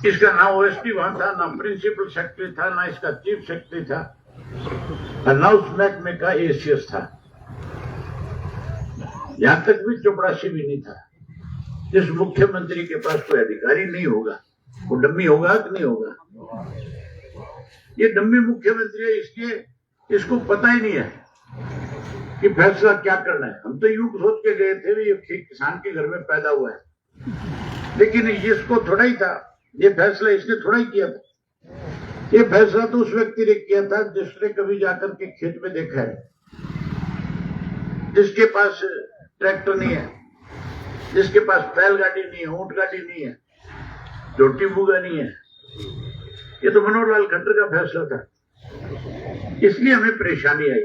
इसका ना ओएसडी वहां था, ना प्रिंसिपल सेक्रेटरी था, ना इसका चीफ सेक्रेटरी था, और ना उस महकमे का एसीएस था। यहां तक भी चपरासी भी नहीं था। जिस मुख्यमंत्री के पास कोई अधिकारी नहीं होगा वो डम्मी होगा कि नहीं होगा? ये डम्मी मुख्यमंत्री है, इसलिए इसको पता ही नहीं है कि फैसला क्या करना है। हम तो यूं सोच के गए थे भी ये किसान के घर में पैदा हुआ है, लेकिन इसको थोड़ा ही था, ये फैसला इसने थोड़ा ही किया था। ये फैसला तो उस व्यक्ति ने किया था जिसने कभी जाकर के खेत में देखा है, जिसके पास ट्रैक्टर नहीं है, जिसके पास बैलगाड़ी नहीं है, ऊंट गाड़ी नहीं है, रोटी बुगा नहीं है। ये तो मनोहर लाल खट्टर का फैसला था, इसलिए हमें परेशानी आई।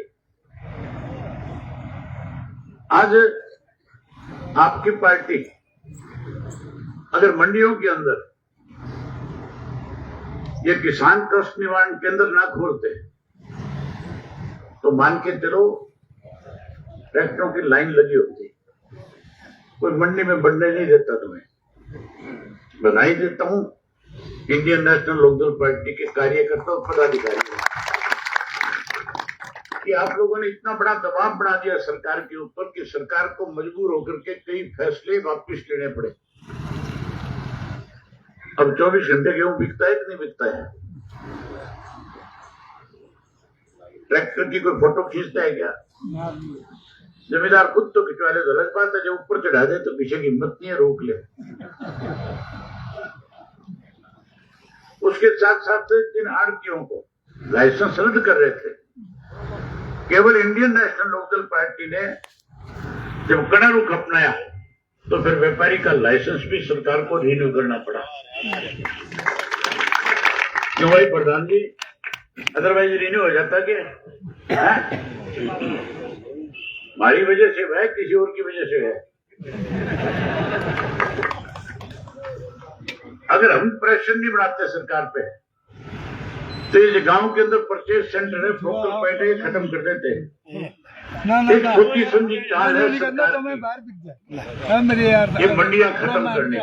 आज आपकी पार्टी अगर मंडियों के अंदर ये किसान कष्ट निवारण केंद्र ना खोलते तो मान के चलो ट्रैक्टरों की लाइन लगी होती, कोई मंडी में बढ़ने नहीं देता। तुम्हें बधाई देता हूं इंडियन नेशनल लोकदल पार्टी के कार्यकर्ता और पदाधिकारी कि आप लोगों ने इतना बड़ा दबाव बना दिया सरकार के ऊपर कि सरकार को मजबूर होकर के कई फैसले वापस लेने पड़े। अब 24 घंटे गेहूं बिकता है कि नहीं बिकता है? ट्रैक्टर की कोई फोटो खींचता है क्या? जमींदार खुद तो खिंचवा ले, गलत बात है। जब ऊपर चढ़ा दे तो पीछे की हिम्मत नहीं है, रोक ले। उसके साथ साथ जिन आड़तियों को लाइसेंस रद्द कर रहे थे, केवल इंडियन नेशनल लोकदल पार्टी ने जब कड़ा रुख अपनाया तो फिर व्यापारी का लाइसेंस भी सरकार को रिन्यू करना पड़ा। क्यों भाई प्रधान जी, अदरवाइज रिन्यू हो जाता क्या? हमारी वजह से है, किसी और की वजह से है? अगर हम प्रेशर नहीं बनाते सरकार पे तो ये गांव के अंदर परचेज सेंटर है, फोकल पॉइंट है, खत्म कर देते हैं। एक सोची समझी चाल है सरकार की। ये मंडियां खत्म करने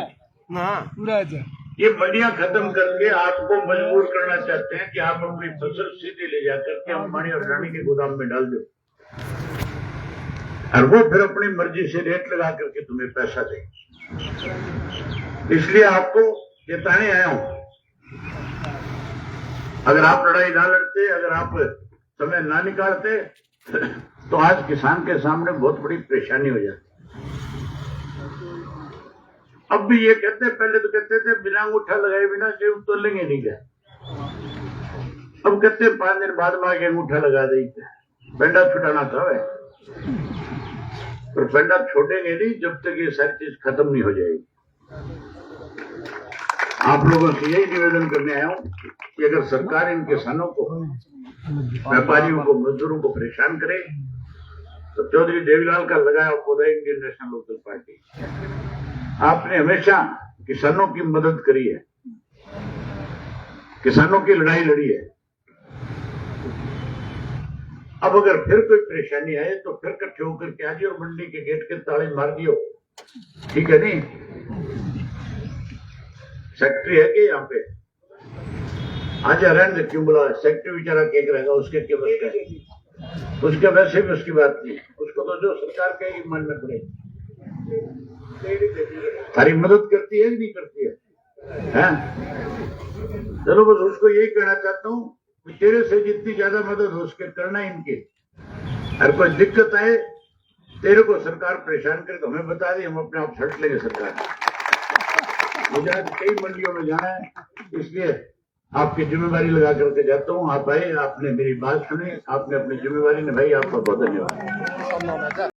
की, ये मंडियां खत्म करके आपको मजबूर करना चाहते हैं कि आप अपनी फसल सीधे ले जाकर के अंबानी और रानी के गोदाम में डाल दो, और वो फिर अपनी मर्जी से रेट लगा करके तुम्हें पैसा देंगे। इसलिए आपको चेताने आया हूं, अगर आप लड़ाई ना लड़ते, अगर आप समय ना निकालते तो आज किसान के सामने बहुत बड़ी परेशानी हो जाती। अब भी ये कहते, पहले तो कहते थे बिना अंगूठा लगाए बिना गेहूं तोलेंगे नहीं क्या, अब कहते 5 दिन बाद में आगे अंगूठा लगा देंगे। पेंडा छुटाना था वह, पर पेंडा छोड़ेंगे नहीं जब तक ये सारी चीज खत्म नहीं हो जाएगी। आप लोगों से यही निवेदन करने आया हूं कि अगर सरकार इन किसानों को, व्यापारियों को, मजदूरों को परेशान करे तो चौधरी देवीलाल का लगाया पौधा इंडियन नेशनल लोकदल पार्टी। आपने हमेशा किसानों की मदद करी है, किसानों की लड़ाई लड़ी है। अब अगर फिर कोई परेशानी आए तो फिर इकट्ठे होकर के आज और मंडी के गेट के ताले मार दियो, ठीक है नहीं? सेक्रेटरी है कि यहाँ पे आज रहने क्यों बोला? सेक्रेटरी बेचारा केक रहेगा, उसके क्या बस का? उसके वैसे भी उसकी बात नहीं, उसको तो जो सरकार कहेगी मानना पड़ेगा। सारी मदद करती है कि नहीं करती है? चलो बस उसको यही कहना चाहता हूँ कि तेरे से जितनी ज्यादा मदद हो उसके करना इनकी। अगर कोई दिक्कत आए, तेरे को सरकार परेशान करे तो हमें बता दे, हम अपने आप छट लेंगे सरकार। मुझे आज कई मंडियों में जाना है, इसलिए आपकी जिम्मेवारी लगा करके जाता हूँ। आप आए, आपने मेरी बात सुनी, आपने अपनी जिम्मेवारी निभाई, आपका बहुत धन्यवाद।